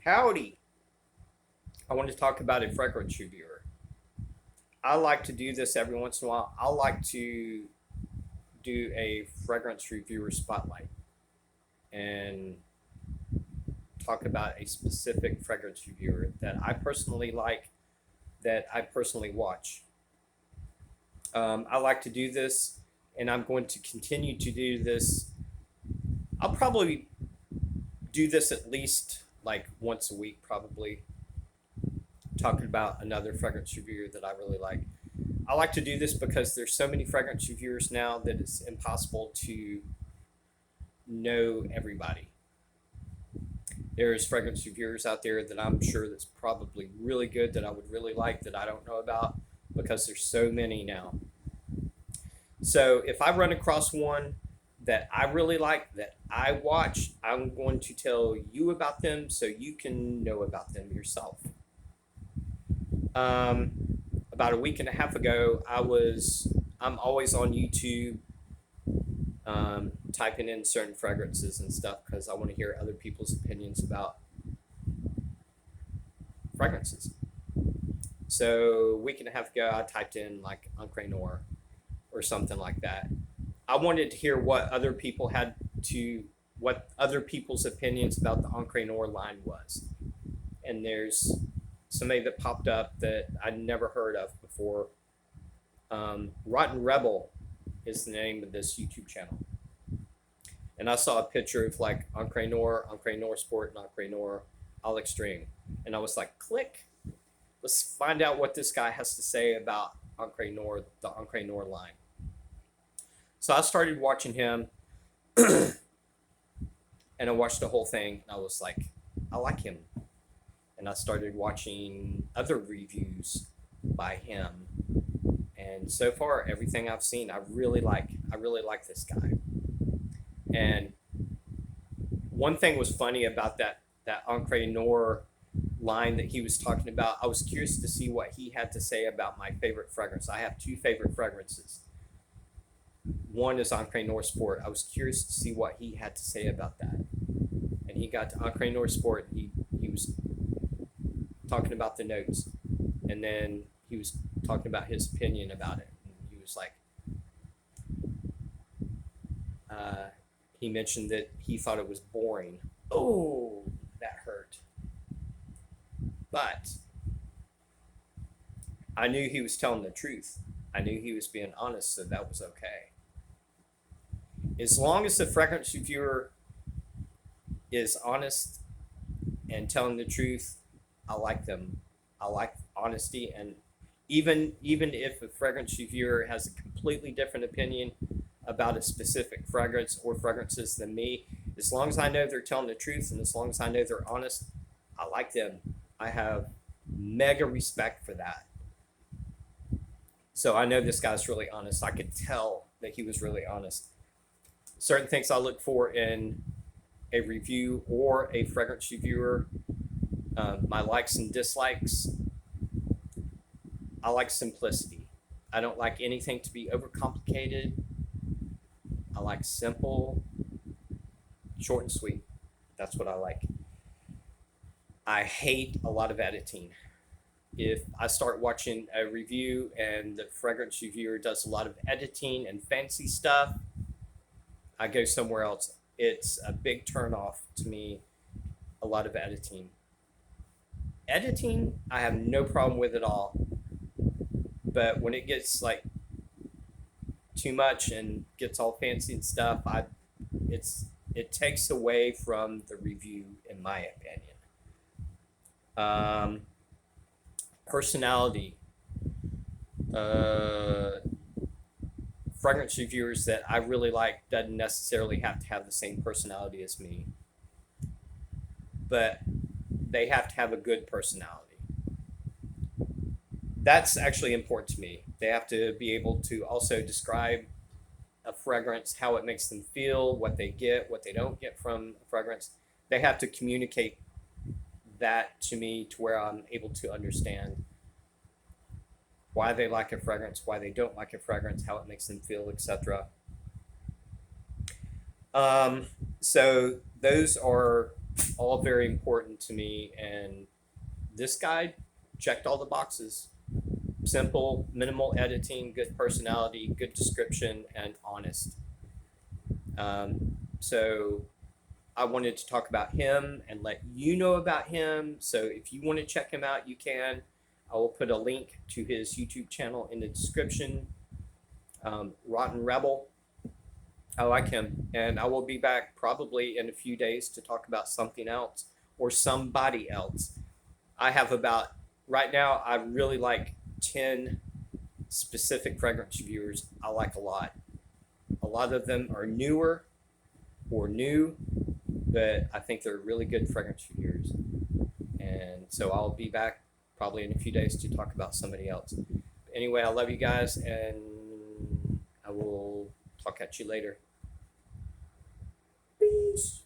Howdy! I want to talk about a fragrance reviewer. I like to do this every once in a while. I like to do a fragrance reviewer spotlight and talk about a specific fragrance reviewer that I personally like, that I personally watch. I like to do this, and I'm going to continue to do this. I'll probably do this at least like once a week, probably talking about another fragrance reviewer that I really like. I like to do this because there's so many fragrance reviewers now that it's impossible to know everybody. There's fragrance reviewers out there that I'm sure that's probably really good that I would really like that I don't know about because there's so many now. So if I run across one that I really like that I watch, I'm going to tell you about them so you can know about them yourself. Um, about a week and a half ago, I'm always on YouTube typing in certain fragrances and stuff because I want to hear other people's opinions about fragrances. So a week and a half ago, I typed in like Encre Noir or something like that. I wanted to hear what other people's opinions about the Encre Noir line was. And there's somebody that popped up that I'd never heard of before. Rotten Rebel is the name of this YouTube channel. And I saw a picture of like Encre Noir Sport, and Encre Noir All Extreme. And I was like, click. Let's find out what this guy has to say about Encre Noir, the Encre Noir line. So I started watching him and I watched the whole thing and I was like, I like him. And I started watching other reviews by him. And so far, everything I've seen, I really like. I really like this guy. And one thing was funny about that Encre Noir line that he was talking about. I was curious to see what he had to say about my favorite fragrance. I have two favorite fragrances. One is Encre Noir Sport. I was curious to see what he had to say about that. And he got to Encre Noir Sport. He was talking about the notes, and then he was talking about his opinion about it. And he was like, he mentioned that he thought it was boring. Oh, that hurt. But I knew he was telling the truth. I knew he was being honest, so that was okay. As long as the fragrance reviewer is honest and telling the truth, I like them. I like honesty, and even if a fragrance reviewer has a completely different opinion about a specific fragrance or fragrances than me, as long as I know they're telling the truth and as long as I know they're honest, I like them. I have mega respect for that. So I know this guy's really honest. I could tell that he was really honest. Certain things I look for in a review or a fragrance reviewer, my likes and dislikes. I like simplicity. I don't like anything to be overcomplicated. I like simple, short and sweet. That's what I like. I hate a lot of editing. If I start watching a review and the fragrance reviewer does a lot of editing and fancy stuff, I go somewhere else. It's a big turnoff to me, a lot of editing. Editing, I have no problem with at all. But when it gets like too much and gets all fancy and stuff, it takes away from the review, in my opinion. Um, Personality. Uh, Fragrance reviewers that I really like doesn't necessarily have to have the same personality as me, but they have to have a good personality. That's actually important to me. They have to be able to also describe a fragrance, how it makes them feel, what they get, what they don't get from a fragrance. They have to communicate that to me to where I'm able to understand why they like a fragrance, why they don't like a fragrance, how it makes them feel, etc. So those are all very important to me. And this guide checked all the boxes. Simple, minimal editing, good personality, good description, and honest. So I wanted to talk about him and let you know about him. So if you want to check him out, you can. I will put a link to his YouTube channel in the description. Rotten Rebel. I like him, and I will be back probably in a few days to talk about something else or somebody else. I have about, right now, I really like 10 specific fragrance reviewers I like a lot. A lot of them are newer or new, but I think they're really good fragrance reviewers. And so I'll be back probably in a few days to talk about somebody else. Anyway, I love you guys, and I will talk at you later. Peace.